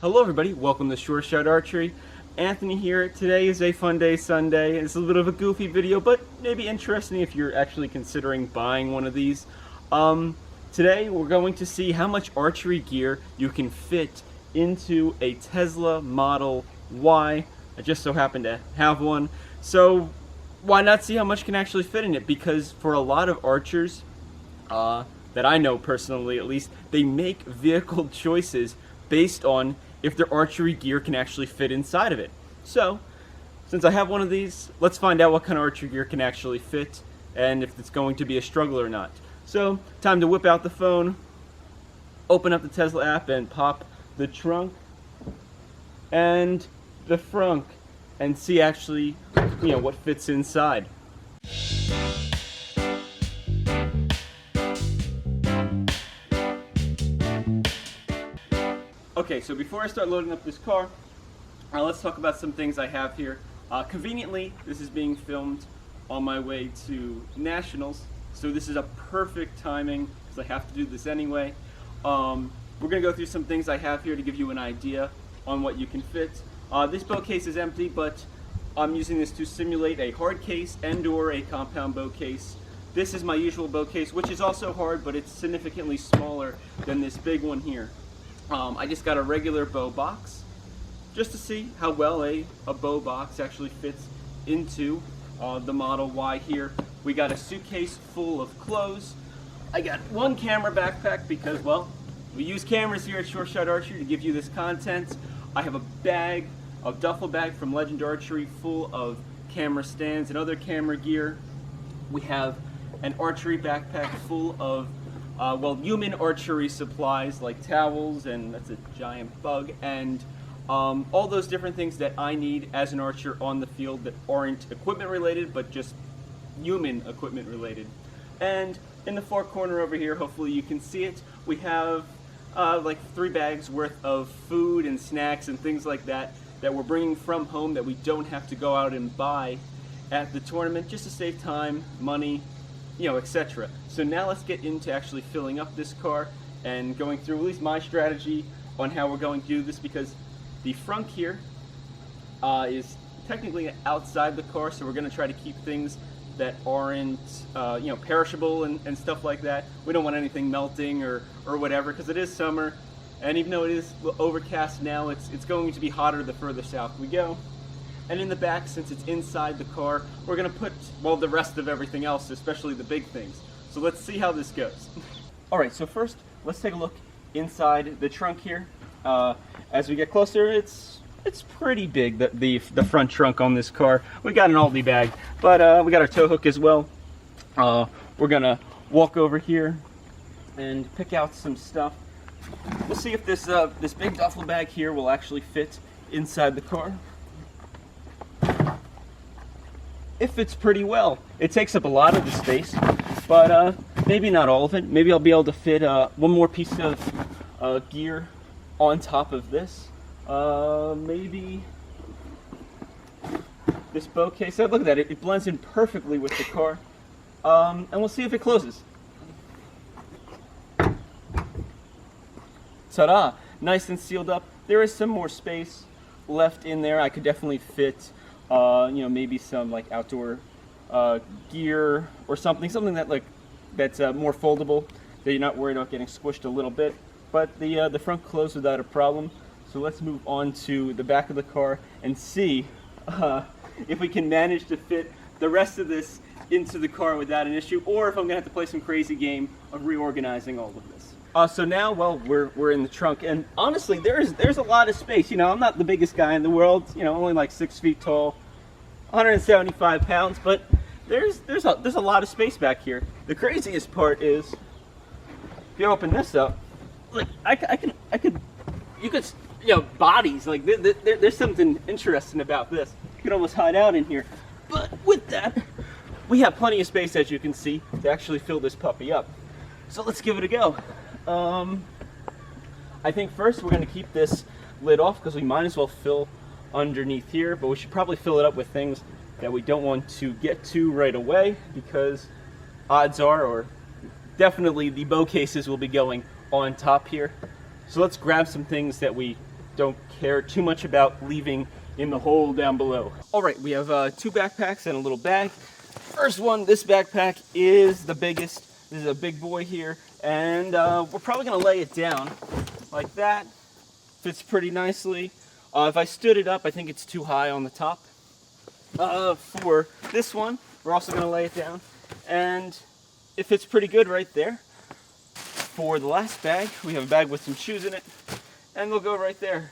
Hello everybody, welcome to Sure Shot Archery. Anthony here. Today is a fun day Sunday. It's a little bit of a goofy video, but maybe interesting if you're actually considering buying one of these. Today we're going to see how much archery gear you can fit into a Tesla Model Y. I just so happen to have one, so why not see how much can actually fit in it? Because for a lot of archers, that I know personally at least, they make vehicle choices based on if their archery gear can actually fit inside of it. So, since I have one of these, let's find out what kind of archery gear can actually fit and if it's going to be a struggle or not. So, time to whip out the phone, open up the Tesla app and pop the trunk and the frunk and see actually, what fits inside. Okay, so before I start loading up this car, let's talk about some things I have here. Conveniently, this is being filmed on my way to Nationals, so this is a perfect timing because I have to do this anyway. We're going to go through some things I have here to give you an idea on what you can fit. This bow case is empty, but I'm using this to simulate a hard case and or a compound bow case. This is my usual bow case, which is also hard, but it's significantly smaller than this big one here. I just got a regular bow box just to see how well a bow box actually fits into the Model Y here. We got a suitcase full of clothes. I got one camera backpack because, well, we use cameras here at Sure Shot Archery to give you this content. I have a duffel bag from Legend Archery full of camera stands and other camera gear. We have an archery backpack full of human archery supplies like towels, and that's a giant bug, and all those different things that I need as an archer on the field that aren't equipment related, but just human equipment related. And in the far corner over here, hopefully you can see it, we have like 3 bags worth of food and snacks and things like that that we're bringing from home that we don't have to go out and buy at the tournament, just to save time, money, etc. So now let's get into actually filling up this car and going through at least my strategy on how we're going to do this, because the frunk here is technically outside the car, so we're going to try to keep things that aren't perishable and stuff like that. We don't want anything melting or whatever, because it is summer, and even though it is overcast now, it's going to be hotter the further south we go. And in the back, since it's inside the car, we're going to put, well, the rest of everything else, especially the big things. So let's see how this goes. Alright, so first, let's take a look inside the trunk here. As we get closer, it's pretty big, the front trunk on this car. We got an Aldi bag, but we got our tow hook as well. We're going to walk over here and pick out some stuff. We'll see if this big duffel bag here will actually fit inside the car. It fits pretty well. It takes up a lot of the space, but maybe not all of it. Maybe I'll be able to fit one more piece of gear on top of this. Maybe this bow case. Look at that, it blends in perfectly with the car. And we'll see if it closes. Ta-da! Nice and sealed up. There is some more space left in there. I could definitely fit maybe some like outdoor gear or something that's more foldable, that you're not worried about getting squished a little bit. But the front closed without a problem. So let's move on to the back of the car and see if we can manage to fit the rest of this into the car without an issue, or if I'm gonna have to play some crazy game of reorganizing all of this. So now, well, we're in the trunk, and honestly, there's a lot of space. I'm not the biggest guy in the world. Only like 6 feet tall, 175 pounds, but there's a lot of space back here. The craziest part is, if you open this up, like you could bodies, like there's something interesting about this. You can almost hide out in here, but with that, we have plenty of space, as you can see, to actually fill this puppy up. So let's give it a go. I think first we're going to keep this lid off because we might as well fill underneath here, but we should probably fill it up with things that we don't want to get to right away, because odds are, or definitely, the bow cases will be going on top here. So let's grab some things that we don't care too much about leaving in the hole down below. All right, we have 2 backpacks and a little bag. First one, this backpack is the biggest. This is a big boy here, and we're probably gonna lay it down like that. Fits pretty nicely. If I stood it up, I think it's too high on the top. For this one, we're also gonna lay it down, and it fits pretty good right there. For the last bag, we have a bag with some shoes in it, and they'll go right there.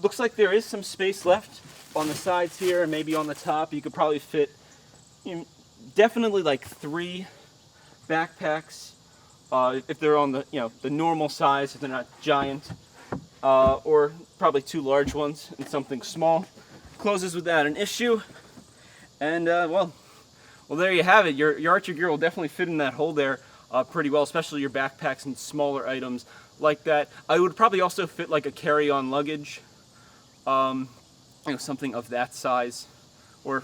Looks like there is some space left on the sides here, and maybe on the top. You could probably fit, definitely like 3 backpacks if they're on the the normal size, if they're not giant, or probably 2 large ones and something small. Closes without an issue, and well, there you have it. Your archery gear will definitely fit in that hole there pretty well, especially your backpacks and smaller items like that. I would probably also fit like a carry-on luggage, something of that size, or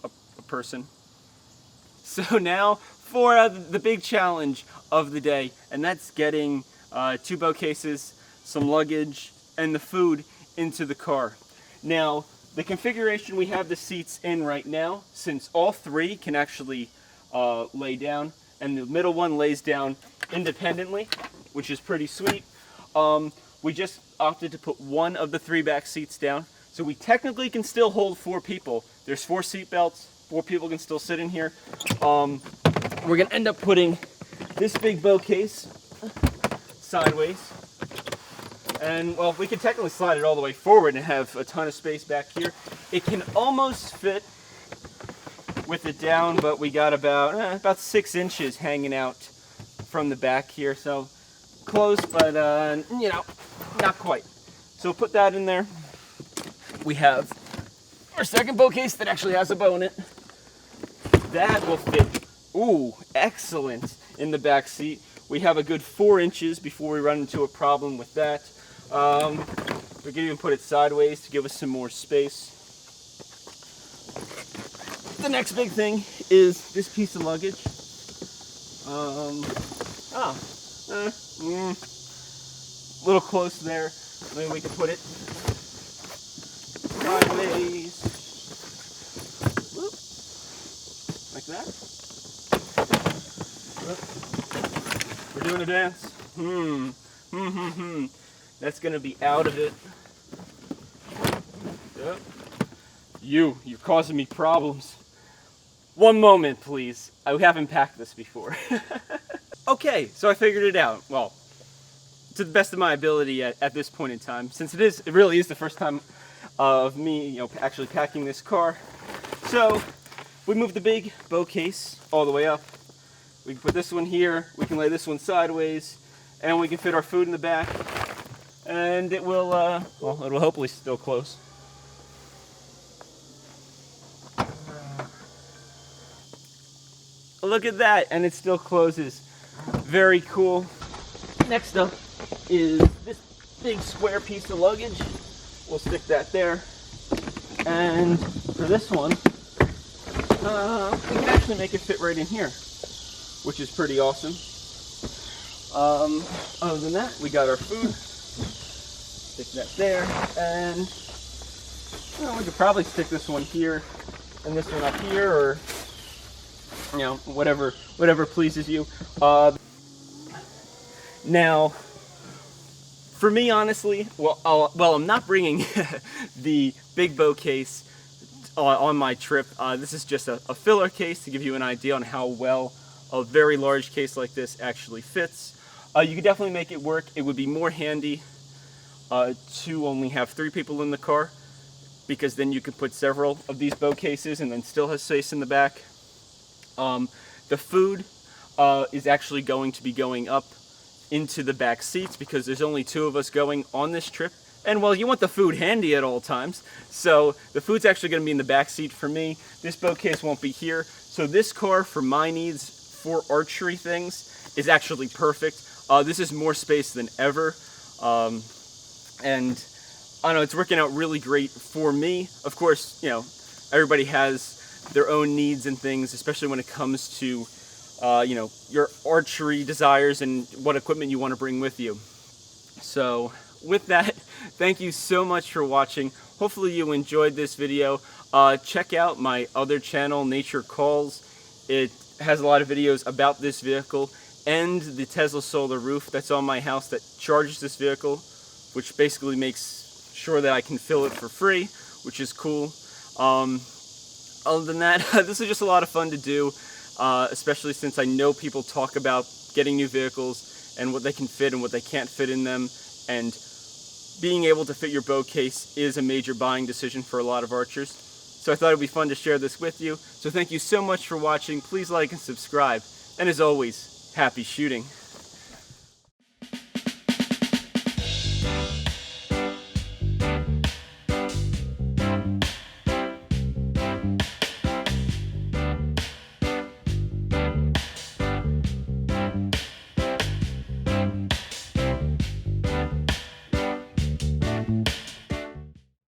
a person. So now for the big challenge of the day, and that's getting 2 bow cases, some luggage, and the food into the car. Now, the configuration we have the seats in right now, since all 3 can actually lay down, and the middle one lays down independently, which is pretty sweet. We just opted to put one of the 3 back seats down, so we technically can still hold 4 people. There's 4 seat belts, 4 people can still sit in here. We're gonna end up putting this big bow case sideways, and well, we could technically slide it all the way forward and have a ton of space back here. It can almost fit with it down, but we got about 6 inches hanging out from the back here, so close, but not quite. So put that in there. We have our second bow case that actually has a bow in it. That will fit, excellent, in the back seat. We have a good 4 inches before we run into a problem with that. We can even put it sideways to give us some more space. The next big thing is this piece of luggage. A little close there. Maybe we can put it sideways. Whoop. Like that. Whoop. We're doing a dance. That's gonna be out of it. Yep. You're causing me problems. One moment, please. I haven't packed this before. Okay, so I figured it out. Well, to the best of my ability at this point in time, since it really is the first time of me, actually packing this car. So we moved the big bow case all the way up. We can put this one here. We can lay this one sideways, and we can fit our food in the back. And it will, it will hopefully still close. Look at that, and it still closes. Very cool. Next up is this big square piece of luggage. We'll stick that there. And for this one, we can actually make it fit right in here, which is pretty awesome. Other than that, we got our food. Stick that there, and we could probably stick this one here and this one up here, or whatever pleases you. Now, for me, honestly, I'm not bringing the big bow case on my trip. This is just a filler case to give you an idea on how well a very large case like this actually fits. You could definitely make it work. It would be more handy to only have 3 people in the car, because then you could put several of these bow cases and then still have space in the back. The food is actually going to be going up into the back seats because there's only 2 of us going on this trip. And well, you want the food handy at all times, so the food's actually going to be in the back seat for me. This bow case won't be here, so this car, for my needs for archery things, is actually perfect. This is more space than ever, and I don't know, it's working out really great for me. Of course, everybody has their own needs and things, especially when it comes to your archery desires and what equipment you want to bring with you. So with that, thank you so much for watching. Hopefully you enjoyed this video. Check out my other channel, Nature Calls. It has a lot of videos about this vehicle and the Tesla solar roof that's on my house that charges this vehicle, which basically makes sure that I can fill it for free, which is cool. Other than that, this is just a lot of fun to do, especially since I know people talk about getting new vehicles and what they can fit and what they can't fit in them, and being able to fit your bow case is a major buying decision for a lot of archers. So I thought it would be fun to share this with you. So thank you so much for watching. Please like and subscribe. And as always, happy shooting.